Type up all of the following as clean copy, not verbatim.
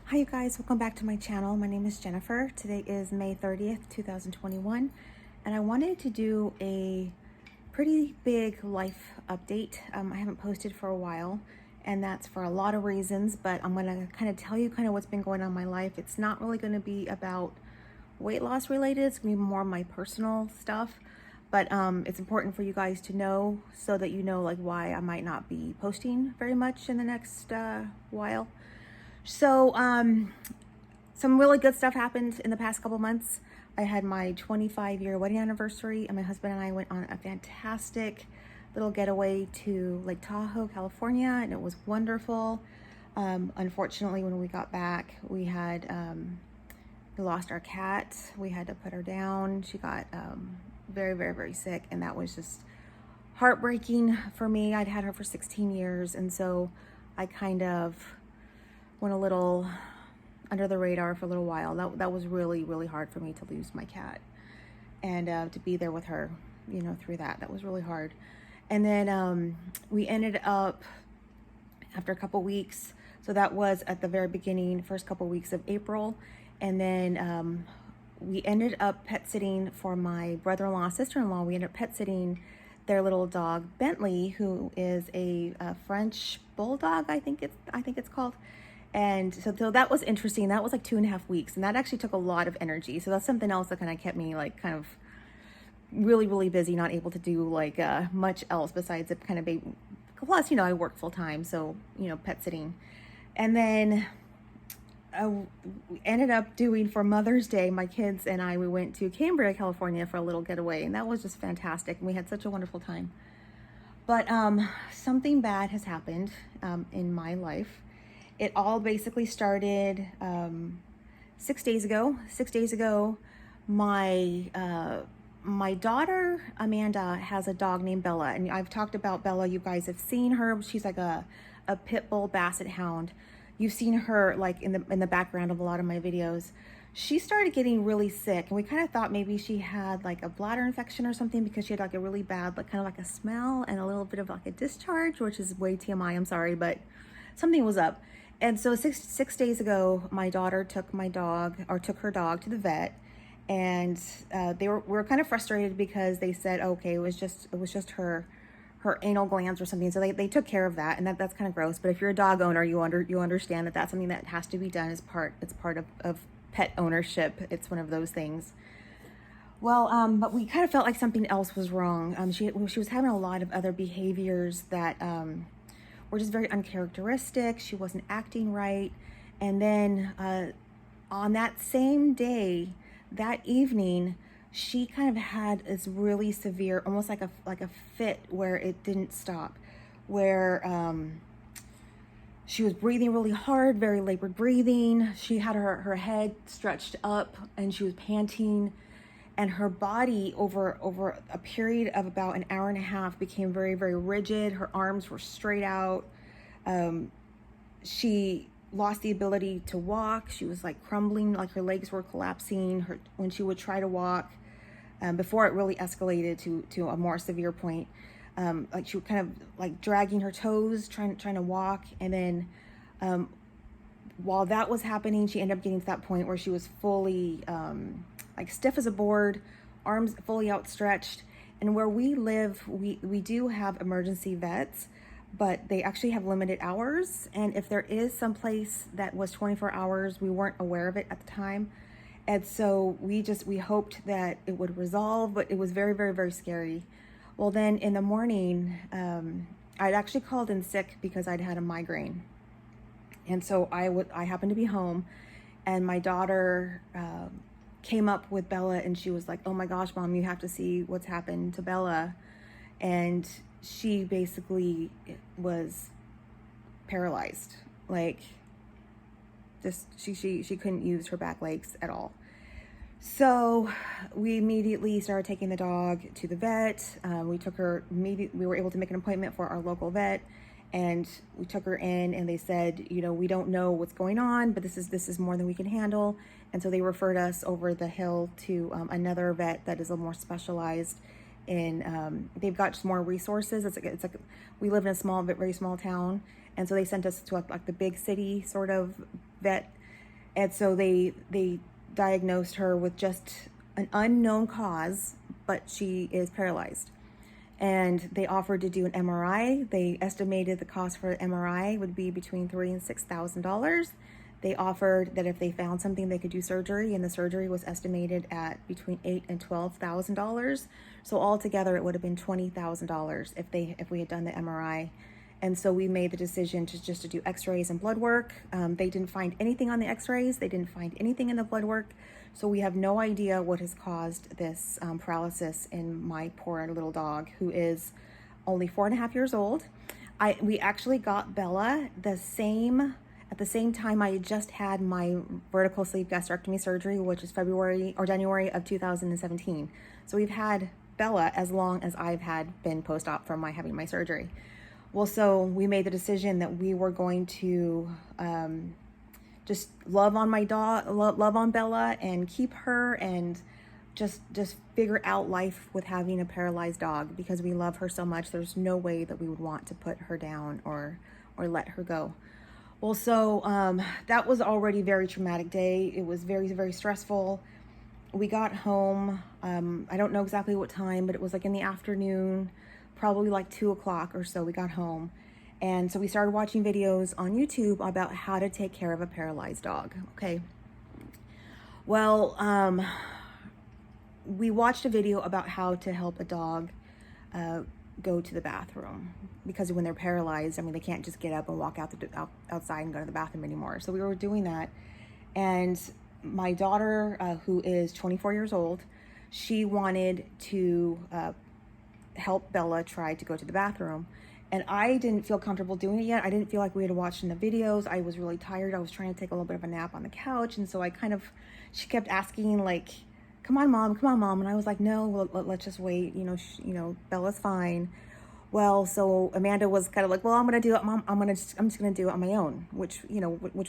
Hi you guys, welcome back to my channel. My name is Jennifer. Today is May 30th, 2021, and I wanted to do a pretty big life update. I haven't posted for a while, and that's for a lot of reasons, but I'm gonna kind of tell you what's been going on in my life. It's not really gonna be about weight loss related, it's gonna be more my personal stuff, but it's important for you guys to know so that you know like why I might not be posting very much in the next while. So, some really good stuff happened in the past couple months. I had my 25-year wedding anniversary, and my husband and I went on a fantastic little getaway to Lake Tahoe, California, and it was wonderful. Unfortunately, when we got back, we lost our cat. We had to put her down. She got very, very, very sick, and that was just heartbreaking for me. I'd had her for 16 years, and so I kind of went a little under the radar for a little while. That was really, really hard for me to lose my cat and to be there with her, through that was really hard. And then we ended up, after a couple weeks, so that was at the very beginning, first couple weeks of April, and then we ended up pet sitting for my brother-in-law, sister-in-law. We ended up pet sitting their little dog Bentley, who is a French bulldog, I think it's called. And so that was interesting. That was like 2.5 weeks, and that actually took a lot of energy. So that's something else that kind of kept me like kind of really, really busy, not able to do like much else besides it kind of baby. Plus, I work full time, so pet sitting. And then we ended up doing, for Mother's Day, my kids and I, we went to Cambria, California for a little getaway, and that was just fantastic. And we had such a wonderful time. But something bad has happened in my life. It all basically started 6 days ago. 6 days ago, my daughter Amanda has a dog named Bella, and I've talked about Bella. You guys have seen her. She's like a pit bull basset hound. You've seen her like in the background of a lot of my videos. She started getting really sick, and we kind of thought maybe she had like a bladder infection or something, because she had like a really bad, like kind of like a smell and a little bit of like a discharge, which is way TMI. I'm sorry, but something was up. And so six days ago, my daughter took her dog to the vet, and we were kind of frustrated because they said, okay, it was just her anal glands or something. So they took care of that, and that's kind of gross. But if you're a dog owner, you understand that that's something that has to be done. It's part of pet ownership. It's one of those things. Well, but we kind of felt like something else was wrong. She was having a lot of other behaviors that were just very uncharacteristic. She wasn't acting right. And then on that same day, that evening, she kind of had this really severe, almost like a fit where it didn't stop, where she was breathing really hard, very labored breathing. She had her head stretched up, and she was panting, and her body over a period of about an hour and a half became very, very rigid. Her arms were straight out. She lost the ability to walk. She was like crumbling, like her legs were collapsing when she would try to walk, before it really escalated to a more severe point. Like she was kind of like dragging her toes, trying to walk. And then while that was happening, she ended up getting to that point where she was fully like stiff as a board, arms fully outstretched. And where we live, we do have emergency vets, but they actually have limited hours. And if there is some place that was 24 hours, we weren't aware of it at the time. And so we hoped that it would resolve, but it was very, very, very scary. Well, then in the morning, I'd actually called in sick because I'd had a migraine. And so I happened to be home, and my daughter came up with Bella, and she was like, oh my gosh, Mom, you have to see what's happened to Bella. And she basically was paralyzed. Like, just she couldn't use her back legs at all. So we immediately started taking the dog to the vet. We were able to make an appointment for our local vet, and we took her in, and they said, we don't know what's going on, but this is more than we can handle. And so they referred us over the hill to another vet that is a little more specialized in, they've got just more resources. It's like we live in a very small town, and so they sent us to like the big city sort of vet And so they diagnosed her with just an unknown cause, but she is paralyzed. And they offered to do an MRI. They estimated the cost for an MRI would be between $3,000 and $6,000. They offered that if they found something, they could do surgery, and the surgery was estimated at between $8,000 and $12,000. So altogether, it would have been $20,000 if we had done the MRI. And so we made the decision to do X-rays and blood work. They didn't find anything on the X-rays. They didn't find anything in the blood work. So we have no idea what has caused this paralysis in my poor little dog, who is only 4.5 years old. We actually got Bella at the same time I had just had my vertical sleeve gastrectomy surgery, which is January of 2017. So we've had Bella as long as I've been post-op from having my surgery. Well, so we made the decision that we were going to just love on my dog, love on Bella, and keep her, and just figure out life with having a paralyzed dog, because we love her so much. There's no way that we would want to put her down or let her go. Well, so that was already a very traumatic day. It was very, very stressful. We got home, I don't know exactly what time, but it was like in the afternoon, probably like 2 o'clock or so we got home. And so we started watching videos on YouTube about how to take care of a paralyzed dog, okay? Well, we watched a video about how to help a dog go to the bathroom, because when they're paralyzed, I mean, they can't just get up and walk outside and go to the bathroom anymore. So we were doing that, and my daughter, who is 24 years old, she wanted to help Bella try to go to the bathroom, and I didn't feel comfortable doing it yet. I didn't feel like we had watched in the videos. I was really tired. I was trying to take a little bit of a nap on the couch, and so she kept asking, like, come on, mom. And I was like, no, let's just wait. Bella's fine. Well, so Amanda was kind of like, well, I'm going to do it, Mom. I'm just going to do it on my own, which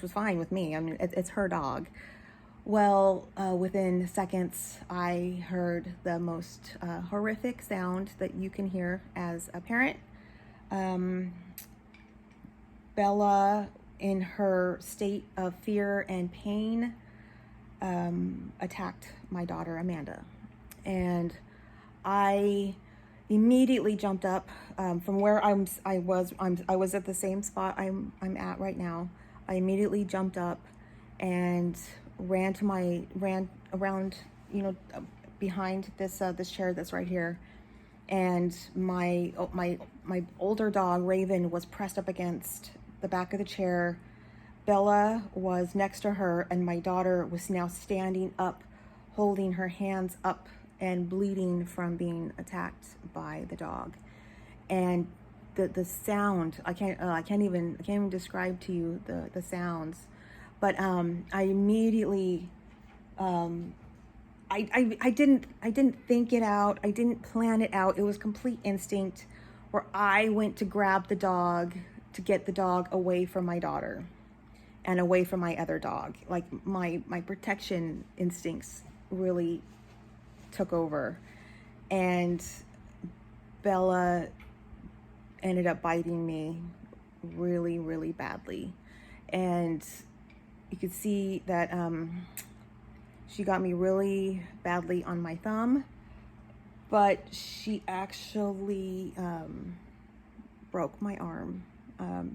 was fine with me. I mean, it's her dog. Well, within seconds, I heard the most horrific sound that you can hear as a parent. Bella, in her state of fear and pain, attacked my daughter Amanda, and I immediately jumped up from where I was at the same spot I'm at right now. I immediately jumped up and ran around, behind this chair that's right here, and my older dog Raven was pressed up against the back of the chair. Bella was next to her, and my daughter was now standing up, holding her hands up and bleeding from being attacked by the dog. And the sound, I can't even describe to you the sounds. But I immediately, I didn't think it out. I didn't plan it out. It was complete instinct, where I went to grab the dog to get the dog away from my daughter and away from my other dog. Like my protection instincts really took over, and Bella ended up biting me really, really badly. And you could see that she got me really badly on my thumb, but she actually broke my arm.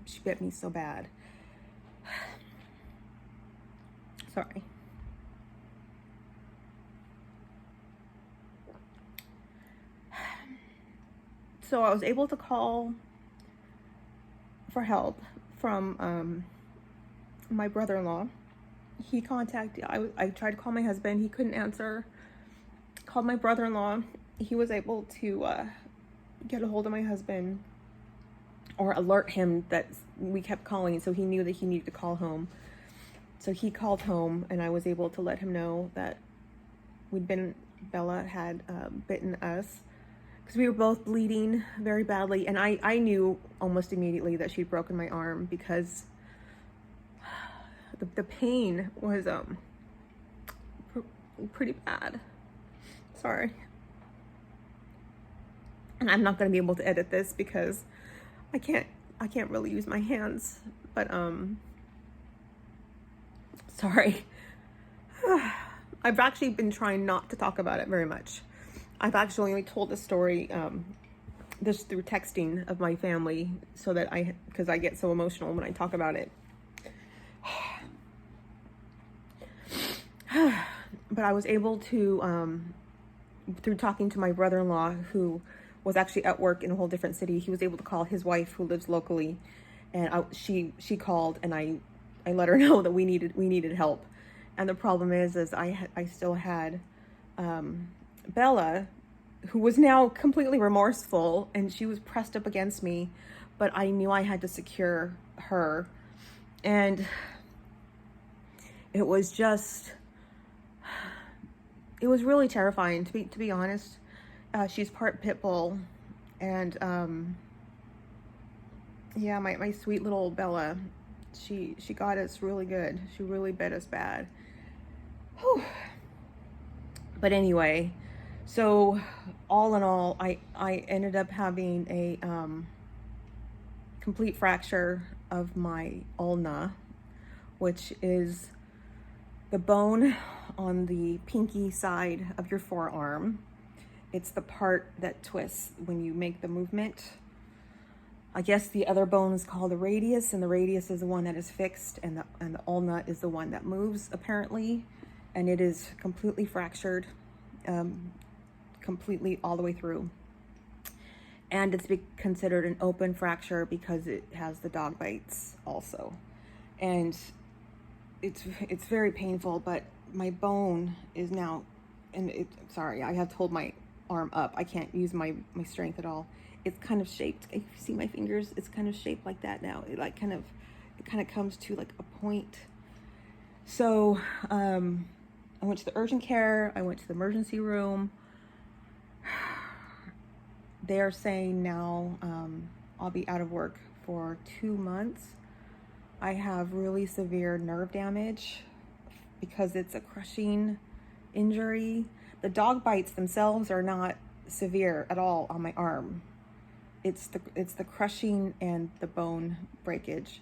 She bit me so bad. Sorry. So I was able to call for help from my brother-in-law. He contacted, I tried to call my husband. He couldn't answer. Called my brother-in-law. He was able to get a hold of my husband, or alert him that we kept calling, so he knew that he needed to call home. So he called home, and I was able to let him know that Bella had bitten us, because we were both bleeding very badly. And I knew almost immediately that she'd broken my arm, because the pain was pretty bad. Sorry. And I'm not going to be able to edit this because I can't really use my hands, but sorry. I've actually been trying not to talk about it very much. I've actually only told the story just through texting of my family, so that because I get so emotional when I talk about it. But I was able to, through talking to my brother-in-law, who was actually at work in a whole different city, he was able to call his wife, who lives locally, and she called, and I let her know that we needed help. And the problem is I still had Bella, who was now completely remorseful, and she was pressed up against me, but I knew I had to secure her. And it was really terrifying, to be honest. She's part pit bull, and yeah, my sweet little Bella, she got us really good. She really bit us bad. Whew. But anyway, so all in all, I ended up having a complete fracture of my ulna, which is the bone on the pinky side of your forearm. It's the part that twists when you make the movement. I guess the other bone is called the radius, and the radius is the one that is fixed, and the ulna is the one that moves, apparently. And it is completely fractured, completely all the way through. And it's considered an open fracture because it has the dog bites also. And it's very painful, but my bone is now, sorry, I have to hold my arm up. I can't use my strength at all. It's kind of shaped. If you see my fingers, it's kind of shaped like that now. It kind of comes to like a point. So I went to the urgent care. I went to the emergency room. They are saying now I'll be out of work for 2 months. I have really severe nerve damage because it's a crushing injury. The dog bites themselves are not severe at all on my arm. It's the crushing and the bone breakage.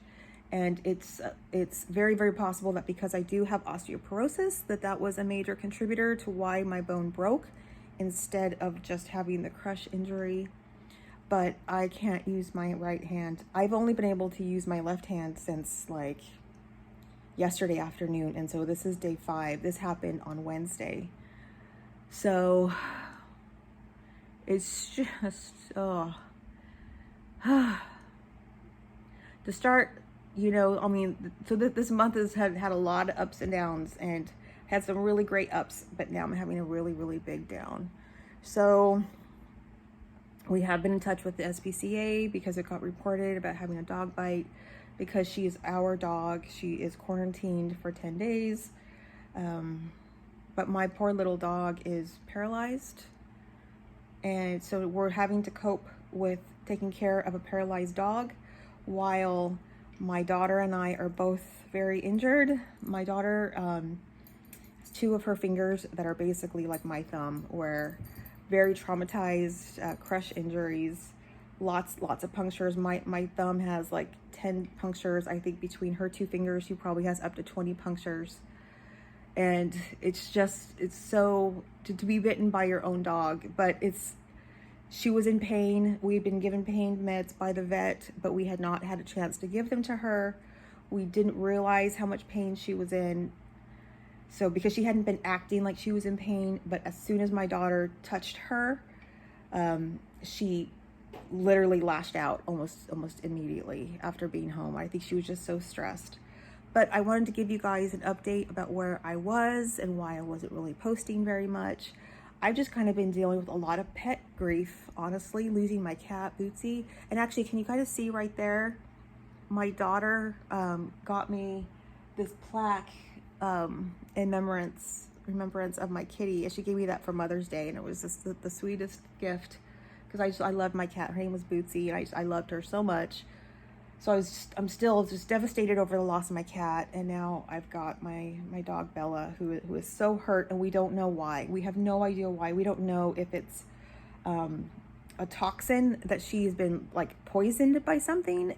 And it's very, very possible that because I do have osteoporosis, that was a major contributor to why my bone broke instead of just having the crush injury. But I can't use my right hand. I've only been able to use my left hand since like yesterday afternoon. And so this is day 5. This happened on Wednesday. So it's just, to start, I mean, so this month has had a lot of ups and downs, and had some really great ups, but now I'm having a really, really big down. So we have been in touch with the SPCA because it got reported about having a dog bite, because she is our dog. She is quarantined for 10 days. But my poor little dog is paralyzed. And so we're having to cope with taking care of a paralyzed dog while my daughter and I are both very injured. My daughter has 2 of her fingers that are basically like my thumb, where very traumatized, crush injuries, lots of punctures. My thumb has like 10 punctures. I think between her 2 fingers, she probably has up to 20 punctures. And it's so to be bitten by your own dog, but she was in pain. We'd been given pain meds by the vet, but we had not had a chance to give them to her. We didn't realize how much pain she was in. So because she hadn't been acting like she was in pain, but as soon as my daughter touched her, she literally lashed out almost immediately after being home. I think she was just so stressed. But I wanted to give you guys an update about where I was and why I wasn't really posting very much. I've just kind of been dealing with a lot of pet grief, honestly, losing my cat, Bootsy. And actually, can you kind of see right there? My daughter got me this plaque in remembrance of my kitty. And she gave me that for Mother's Day, and it was just the sweetest gift, because I loved my cat. Her name was Bootsy, and I loved her so much. So I'm still just devastated over the loss of my cat, and now I've got my dog Bella, who is so hurt, and we don't know why. We have no idea why. We don't know if it's a toxin that she's been like poisoned by something,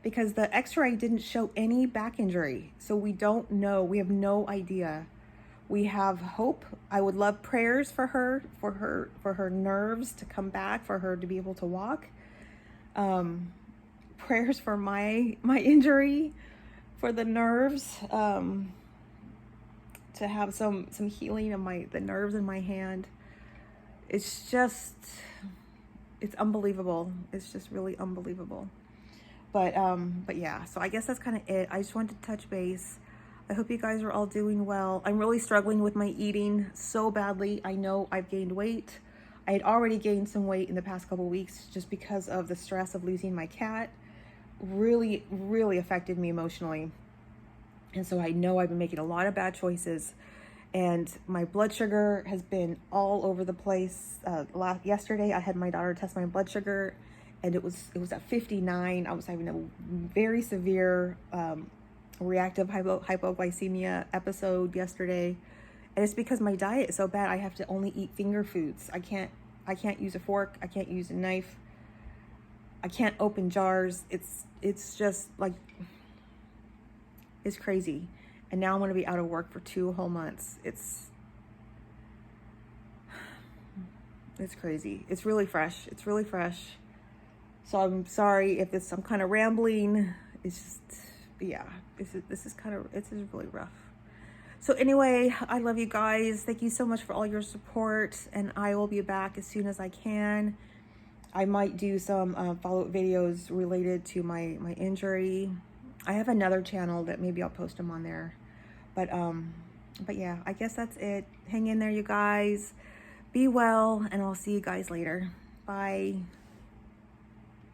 because the X-ray didn't show any back injury, so we don't know. We have no idea We have hope. I would love prayers for her nerves to come back, for her to be able to walk. Prayers for my injury, for the nerves, to have some healing of the nerves in my hand. It's unbelievable. It's just really unbelievable. But yeah, so I guess that's kind of it. I just wanted to touch base. I hope you guys are all doing well. I'm really struggling with my eating so badly. I know I've gained weight. I had already gained some weight in the past couple weeks just because of the stress of losing my cat. Really, really affected me emotionally. And so I know I've been making a lot of bad choices. And my blood sugar has been all over the place. Yesterday, I had my daughter test my blood sugar, and it was at 59. I was having a very severe reactive hypoglycemia episode yesterday, and it's because my diet is so bad. I have to only eat finger foods. I can't use a fork. I can't use a knife. I can't open jars. It's just like, it's crazy. And now I'm going to be out of work for 2 whole months. It's crazy. It's really fresh. It's really fresh. So I'm sorry if I'm kind of rambling. It's just, yeah, this is really rough. So anyway, I love you guys. Thank you so much for all your support, and I will be back as soon as I can. I might do some follow-up videos related to my injury. I have another channel that maybe I'll post them on there. But yeah, I guess that's it. Hang in there, you guys. Be well, and I'll see you guys later. Bye.